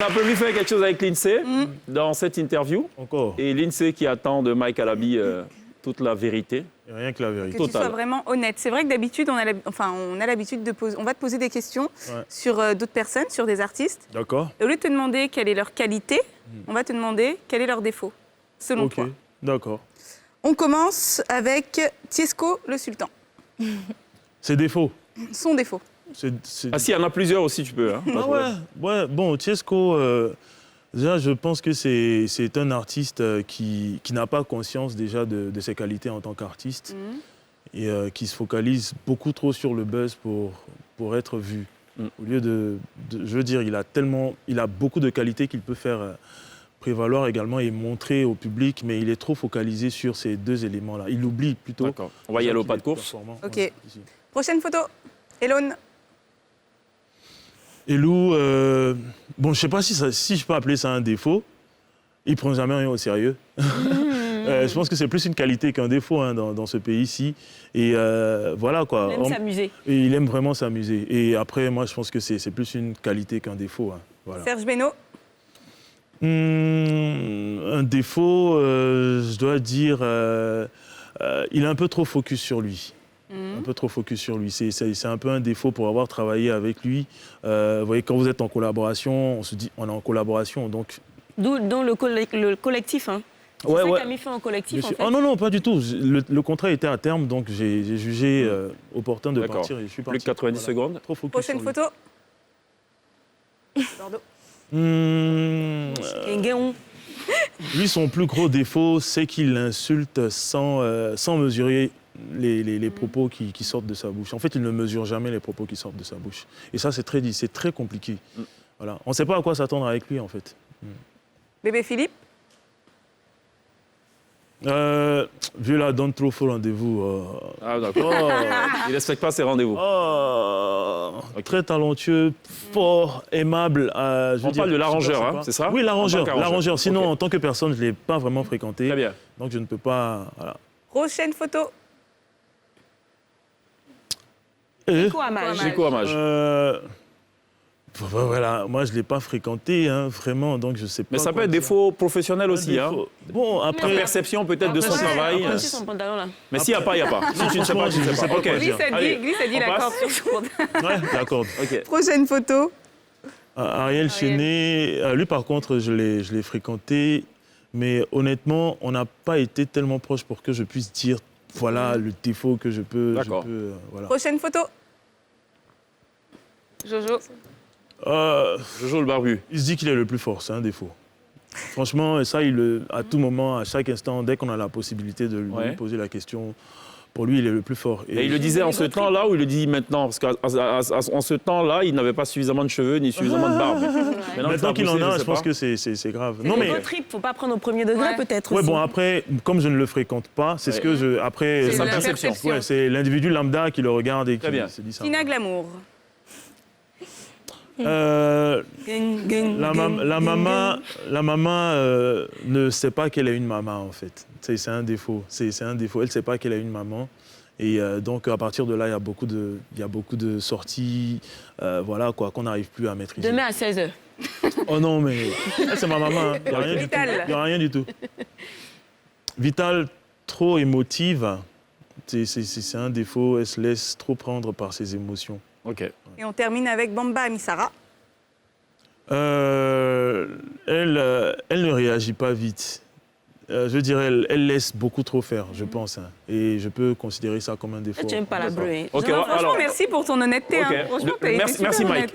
On a prévu faire quelque chose avec Lindsay dans cette interview. Encore. Et Lindsay qui attend de Mike Alabi toute la vérité. Et rien que la vérité. Que tu sois vraiment honnête. C'est vrai que d'habitude, on a l'habitude de poser... On va te poser des questions sur d'autres personnes, sur des artistes. D'accord. Et au lieu de te demander quelle est leur qualité, on va te demander quel est leur défaut, selon toi. D'accord. On commence avec Tiesco le Sultan. Ses défauts. Son défaut. Ah si, il y en a plusieurs aussi, tu peux. Hein, ouais. Bon, Tiesco, déjà, je pense que c'est un artiste qui n'a pas conscience déjà de ses qualités en tant qu'artiste et qui se focalise beaucoup trop sur le buzz pour être vu. Au lieu je veux dire, il a beaucoup de qualités qu'il peut faire prévaloir également et montrer au public, mais il est trop focalisé sur ces deux éléments-là. Il oublie plutôt. D'accord. On va y aller au pas de course. Ok. Ouais, prochaine photo. Elone. Elou, bon, je sais pas si je peux appeler ça un défaut. Il prend jamais rien au sérieux. Je pense que c'est plus une qualité qu'un défaut hein, dans ce pays-ci. Et voilà quoi. Il aime s'amuser. Et il aime vraiment s'amuser. Et après, moi, je pense que c'est plus une qualité qu'un défaut. Hein. Voilà. Serge Beno. Un défaut, je dois dire, il est un peu trop focus sur lui. Un peu trop focus sur lui. C'est un peu un défaut pour avoir travaillé avec lui. Vous voyez, quand vous êtes en collaboration, on se dit on est en collaboration. Donc... D'où le collectif. Hein. C'est ça qu'a mis fin au collectif, en fait. Oh non, pas du tout. Le contrat était à terme, donc j'ai jugé opportun de partir et je suis parti. Plus que 90 secondes. Trop focus Prochaine sur photo. Bordeaux. Lui, son plus gros défaut, c'est qu'il insulte sans mesurer les propos qui sortent de sa bouche. En fait, il ne mesure jamais les propos qui sortent de sa bouche. Et ça, c'est très compliqué. Voilà. On ne sait pas à quoi s'attendre avec lui, en fait. Bébé Philippe. Vu la donne trop faux rendez-vous. Ah d'accord. Il ne respecte pas ses rendez-vous. Très talentueux, fort, aimable. On parle de l'arrangeur, hein, c'est ça? Oui, l'arrangeur. Sinon, en tant que personne, je ne l'ai pas vraiment fréquenté. Très bien. Donc, je ne peux pas... Voilà. Prochaine photo. Nico Amage. Nico Amage. Voilà, moi je ne l'ai pas fréquenté, hein, vraiment, donc je ne sais pas. Mais ça peut être défaut professionnel aussi. Hein. Bon, après... La perception peut-être de son travail. Son pantalon, là. Mais s'il n'y a pas, il n'y a pas. Si tu ne sais pas, tu ne sais pas. Okay. Glisse a dit l'accord sur son pantalon. Ouais, d'accord. Okay. Prochaine photo. Ariel Chenet, lui par contre, je l'ai fréquenté, mais honnêtement, on n'a pas été tellement proche pour que je puisse dire, voilà le défaut que je peux... D'accord. Voilà. Prochaine photo. Jojo. Jojo le barbu. Il se dit qu'il est le plus fort, c'est un défaut. Franchement, ça, à tout moment, à chaque instant, dès qu'on a la possibilité de lui poser la question, pour lui, il est le plus fort. Et il le disait en ce temps-là ou il le dit maintenant? Parce qu'en ce temps-là, il n'avait pas suffisamment de cheveux ni suffisamment de barbe. Maintenant qu'il en a, je pense que c'est grave. Non, mais il ne faut pas prendre au premier degré, peut-être. Oui, bon, après, comme je ne le fréquente pas, c'est ce que je... Après, c'est sa perception. Ouais, c'est l'individu lambda qui le regarde et qui se dit ça. Tina Glamour. La maman ne sait pas qu'elle a une maman, en fait. C'est un défaut. C'est un défaut. Elle ne sait pas qu'elle a une maman. Et donc, à partir de là, il y a beaucoup de sorties, voilà, quoi, qu'on n'arrive plus à maîtriser. Demain à 16h. Oh non, mais c'est ma maman. Il n'y a rien du tout. Il n'y a rien du tout. Vital, trop émotive. C'est un défaut. Elle se laisse trop prendre par ses émotions. OK. Et on termine avec Bamba Amissara. Elle ne réagit pas vite. Je veux dire, elle laisse beaucoup trop faire, je pense. Hein. Et je peux considérer ça comme un défaut. Tu n'aimes pas la bruit. Okay, franchement, merci pour ton honnêteté. Hein. Franchement, merci Mike.